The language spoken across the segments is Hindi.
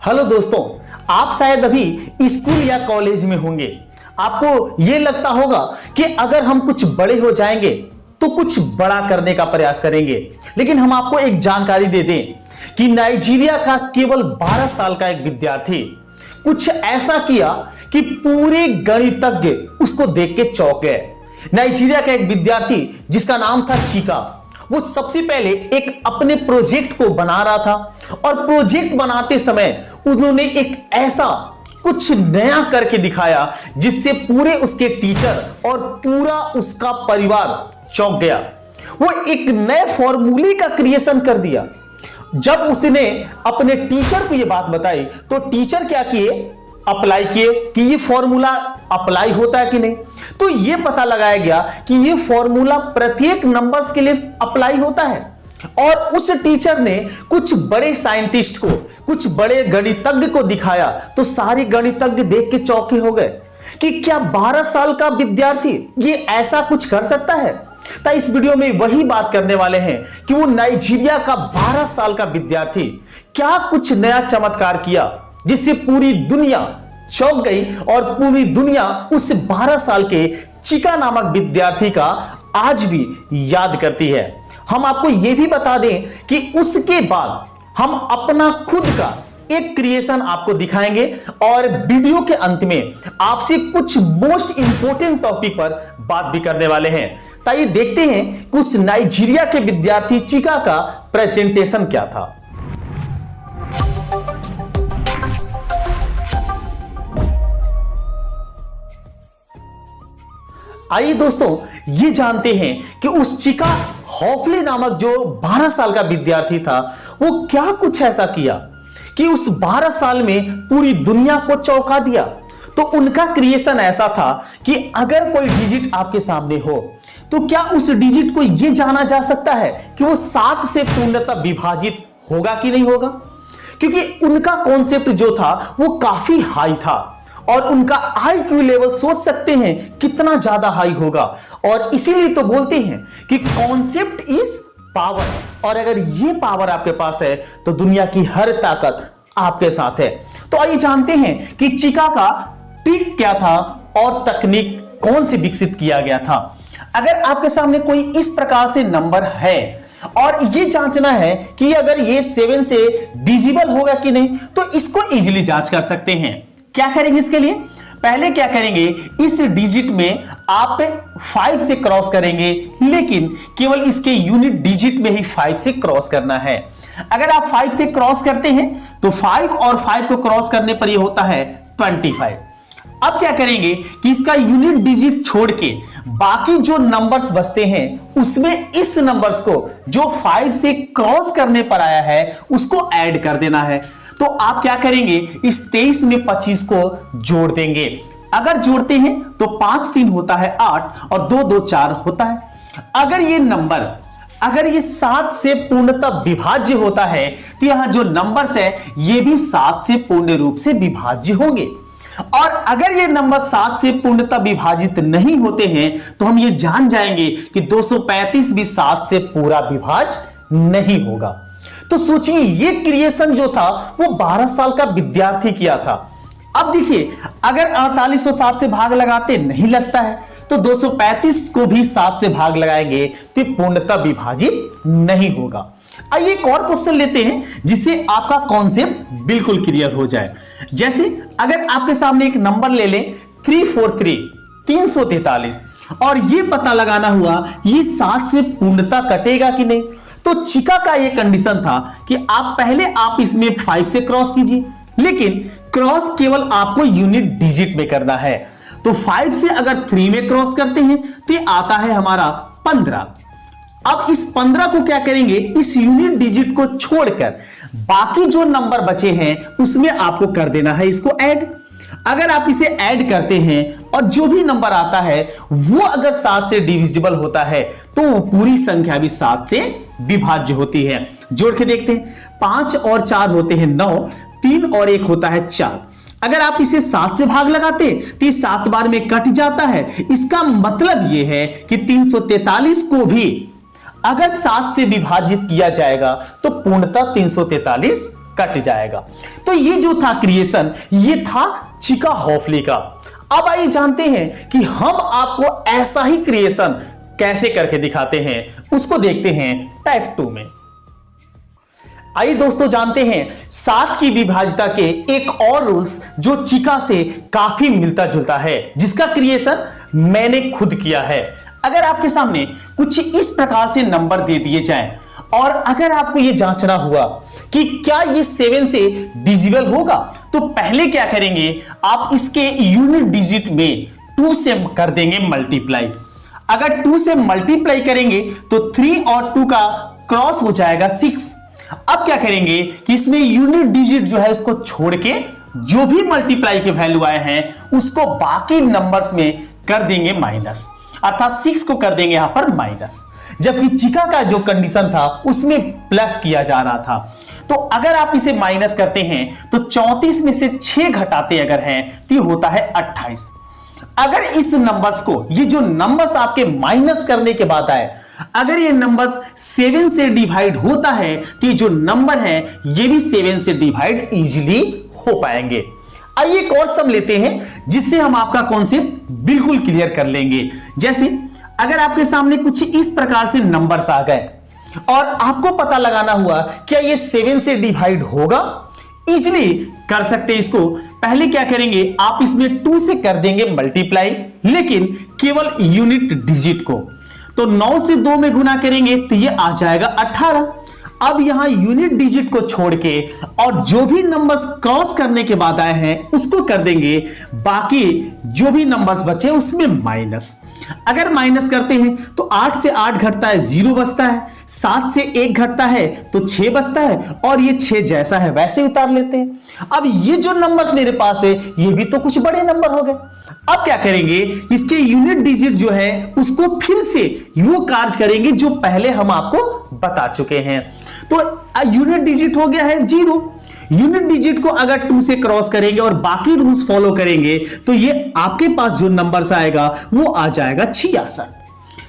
हेलो दोस्तों, आप शायद अभी स्कूल या कॉलेज में होंगे। आपको यह लगता होगा कि अगर हम कुछ बड़े हो जाएंगे तो कुछ बड़ा करने का प्रयास करेंगे। लेकिन हम आपको एक जानकारी दे दें कि नाइजीरिया का केवल 12 साल का एक विद्यार्थी कुछ ऐसा किया कि पूरे गणितज्ञ उसको देख के चौंक गए। नाइजीरिया का एक विद्यार्थी जिसका नाम था चिका, वो सबसे पहले एक अपने प्रोजेक्ट को बना रहा था और प्रोजेक्ट बनाते समय उन्होंने एक ऐसा कुछ नया करके दिखाया जिससे पूरे उसके टीचर और पूरा उसका परिवार चौंक गया। वो एक नए फॉर्मूले का क्रिएशन कर दिया। जब उसने अपने टीचर को यह बात बताई तो टीचर क्या किए, अप्लाई किए कि ये फॉर्मूला अप्लाई होता है कि नहीं। तो ये पता लगाया गया कि ये फॉर्मूला प्रत्येक नंबर्स के लिए अप्लाई होता है। और उस टीचर ने कुछ बड़े साइंटिस्ट को, कुछ बड़े गणितज्ञ को दिखाया तो सारे गणितज्ञ देख के चौंके हो गए कि क्या 12 साल का विद्यार्थी ये ऐसा कुछ कर सकता है। तो इस वीडियो में वही बात करने वाले हैं कि वो नाइजीरिया का 12 साल का विद्यार्थी क्या कुछ नया चमत्कार किया जिससे पूरी दुनिया चौंक गई और पूरी दुनिया उस 12 साल के चिका नामक विद्यार्थी का आज भी याद करती है। हम आपको यह भी बता दें कि उसके बाद हम अपना खुद का एक क्रिएशन आपको दिखाएंगे और वीडियो के अंत में आपसे कुछ मोस्ट इंपोर्टेंट टॉपिक पर बात भी करने वाले हैं। ताइए देखते हैं कि उस नाइजीरिया के विद्यार्थी चिका का प्रेजेंटेशन क्या था। आइए दोस्तों, ये जानते हैं कि उस चिका हॉफले नामक जो 12 साल का विद्यार्थी था वो क्या कुछ ऐसा किया कि उस 12 साल में पूरी दुनिया को चौंका दिया। तो उनका क्रिएशन ऐसा था कि अगर कोई डिजिट आपके सामने हो तो क्या उस डिजिट को यह जाना जा सकता है कि वो 7 से पूर्णतः विभाजित होगा कि नहीं होगा। क्योंकि उनका कॉन्सेप्ट जो था वो काफी हाई था और उनका आईक्यू लेवल सोच सकते हैं कितना ज्यादा हाई होगा। और इसीलिए तो बोलते हैं कि कॉन्सेप्ट इज पावर, और अगर ये पावर आपके पास है तो दुनिया की हर ताकत आपके साथ है। तो आइए जानते हैं कि चिका का ट्रिक क्या था और तकनीक कौन सी विकसित किया गया था। अगर आपके सामने कोई इस प्रकार से नंबर है और ये जांचना है कि अगर ये 7 से डिजिबल होगा कि नहीं, तो इसको इजीली जांच कर सकते हैं। क्या करेंगे इसके लिए, पहले क्या करेंगे, इस डिजिट में आप 5 से क्रॉस करेंगे, लेकिन केवल इसके यूनिट डिजिट में ही 5 से क्रॉस करना है। अगर आप 5 से क्रॉस करते हैं तो 5 और 5 को क्रॉस करने पर यह होता है 25। अब क्या करेंगे कि इसका यूनिट डिजिट छोड़ के बाकी जो नंबर्स बचते हैं उसमें इस नंबर्स को जो 5 से क्रॉस करने पर आया है उसको ऐड कर देना है। तो आप क्या करेंगे, इस 23 में 25 को जोड़ देंगे। अगर जोड़ते हैं तो 5 3 होता है 8 और 2 2 4 होता है। अगर ये नंबर अगर ये 7 से पूर्णतः विभाज्य होता है तो यहां जो नंबर्स है ये भी 7 से पूर्ण रूप से विभाज्य होंगे। और अगर ये नंबर 7 से पूर्णतः विभाजित नहीं होते हैं तो हम ये जान जाएंगे कि 235 भी 7 से पूरा विभाज्य नहीं होगा। तो सोचिए ये क्रिएशन जो था वो 12 साल का विद्यार्थी किया था। अब देखिए, अगर 48 को 7 से भाग लगाते नहीं लगता है तो 235 को भी 7 से भाग लगाएंगे तो पूर्णतः विभाजित नहीं होगा। आइए एक और क्वेश्चन लेते हैं जिससे आपका कॉन्सेप्ट बिल्कुल क्लियर हो जाए। जैसे अगर आपके सामने एक नंबर ले लें 343 343 और ये पता लगाना हुआ ये 7 से पूर्णतः कटेगा कि नहीं। तो चिका का ये कंडीशन था कि आप इसमें 5 से क्रॉस कीजिए, लेकिन क्रॉस केवल आपको यूनिट डिजिट में करना है। तो 5 से अगर 3 में क्रॉस करते हैं तो ये आता है हमारा 15। अब इस 15 को क्या करेंगे, इस यूनिट डिजिट को छोड़कर बाकी जो नंबर बचे हैं उसमें आपको कर देना है इसको ऐड। अगर आप इसे ऐड करते हैं और जो भी नंबर आता है वो अगर 7 से डिविजिबल होता है तो पूरी संख्या भी 7 से विभाज्य होती है। जोड़ के देखते हैं, 5 और 4 होते हैं 9, 3 और 1 होता है 4। अगर आप इसे 7 से भाग लगाते तो 7 बार में कट जाता है। इसका मतलब यह है कि 343 को भी अगर 7 से विभाजित किया जाएगा तो पूर्णतः 343 कट जाएगा। तो ये जो था क्रिएशन, ये था चिका हॉफले का। अब आइए जानते हैं कि हम आपको ऐसा ही क्रिएशन कैसे करके दिखाते हैं, उसको देखते हैं टाइप 2 में। आइए दोस्तों जानते हैं 7 की विभाज्यता के एक और रूल्स जो चिका से काफी मिलता जुलता है, जिसका क्रिएशन मैंने खुद किया है। अगर आपके सामने कुछ इस प्रकार से नंबर दे दिए जाएं और अगर आपको यह जांचना हुआ कि क्या ये 7 से डिजिबल होगा, तो पहले क्या करेंगे, आप इसके यूनिट डिजिट में 2 से कर देंगे मल्टीप्लाई। अगर 2 से मल्टीप्लाई करेंगे तो 3 और 2 का क्रॉस हो जाएगा 6। अब क्या करेंगे कि इसमें यूनिट डिजिट जो है उसको छोड़ के जो भी मल्टीप्लाई के वैल्यू आए हैं उसको बाकी नंबर्स में कर देंगे माइनस, अर्थात 6 को कर देंगे यहां पर माइनस, जबकि चिका का जो कंडीशन था उसमें प्लस किया जा रहा था। तो अगर आप इसे माइनस करते हैं तो 34 में से 6 घटाते अगर हैं तो होता है 28। अगर इस नंबर्स को, ये जो नंबर्स आपके माइनस करने के बाद आए, अगर ये नंबर्स 7 से डिवाइड होता है तो ये जो नंबर है ये भी 7 से डिवाइड इजीली हो पाएंगे। आइए एक और सम लेते हैं जिससे हम आपका कॉन्सेप्ट बिल्कुल क्लियर कर लेंगे। जैसे अगर आपके सामने कुछ इस प्रकार से नंबर्स आ गए और आपको पता लगाना हुआ क्या ये 7 से डिवाइड होगा, इजीली कर सकते हैं इसको। पहले क्या करेंगे, आप इसमें 2 से कर देंगे मल्टीप्लाई, लेकिन केवल यूनिट डिजिट को। तो 9 से 2 में गुना करेंगे तो ये आ जाएगा 18। अब यहां यूनिट डिजिट को छोड़ के और जो भी नंबर्स क्रॉस करने के बाद आए हैं उसको कर देंगे, बाकी जो भी नंबर्स बचे उसमें माइनस। अगर माइनस करते हैं तो 8 से 8 घटता है 0 बचता है, 7 से 1 घटता है तो 6 बचता है, और ये 6 जैसा है वैसे उतार लेते हैं। अब ये जो नंबर्स मेरे पास है ये भी तो कुछ बड़े नंबर हो गए। अब क्या करेंगे, इसके यूनिट डिजिट जो है उसको फिर से वो कार्य करेंगे जो पहले हम आपको बता चुके हैं। तो यूनिट डिजिट हो गया है 0। यूनिट डिजिट को अगर 2 से क्रॉस करेंगे और बाकी रूल्स फॉलो करेंगे तो ये आपके पास जो नंबर्स आएगा वो आ जाएगा 66।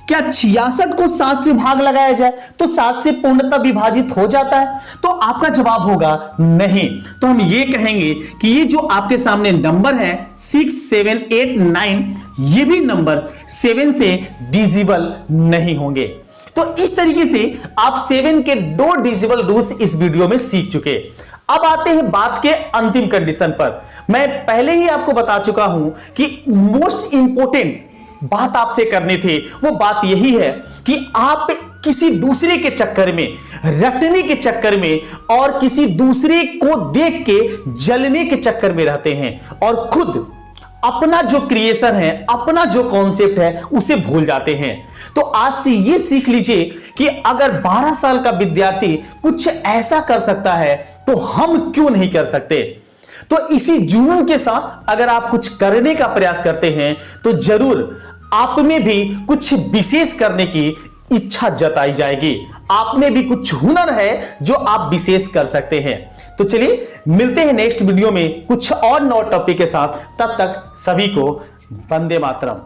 क्या 66 को 7 से भाग लगाया जाए तो 7 से पूर्णतः विभाजित हो जाता है? तो आपका जवाब होगा नहीं। तो हम ये कहेंगे कि ये जो आपके सामने नंबर है 6, 7, 8, 9, ये भी नंबर 7 से डिजिबल नहीं होंगे। तो इस तरीके से आप 7 के 2 डिजिबल रूल्स इस वीडियो में सीख चुके। अब आते हैं बात के अंतिम कंडीशन पर। मैं पहले ही आपको बता चुका हूं कि मोस्ट इंपोर्टेंट बात आपसे करनी थी, वो बात यही है कि आप किसी दूसरे के चक्कर में, रटने के चक्कर में और किसी दूसरे को देख के जलने के चक्कर में रहते हैं और खुद अपना जो क्रिएशन है, अपना जो कॉन्सेप्ट है उसे भूल जाते हैं। तो आज से ये सीख लीजिए कि अगर 12 साल का विद्यार्थी कुछ ऐसा कर सकता है तो हम क्यों नहीं कर सकते। तो इसी जुनून के साथ अगर आप कुछ करने का प्रयास करते हैं तो जरूर आप में भी कुछ विशेष करने की इच्छा जताई जाएगी। आप में भी कुछ हुनर है जो आप विशेष कर सकते हैं। तो चलिए मिलते हैं नेक्स्ट वीडियो में कुछ और नए टॉपिक के साथ। तब तक सभी को वंदे मातरम।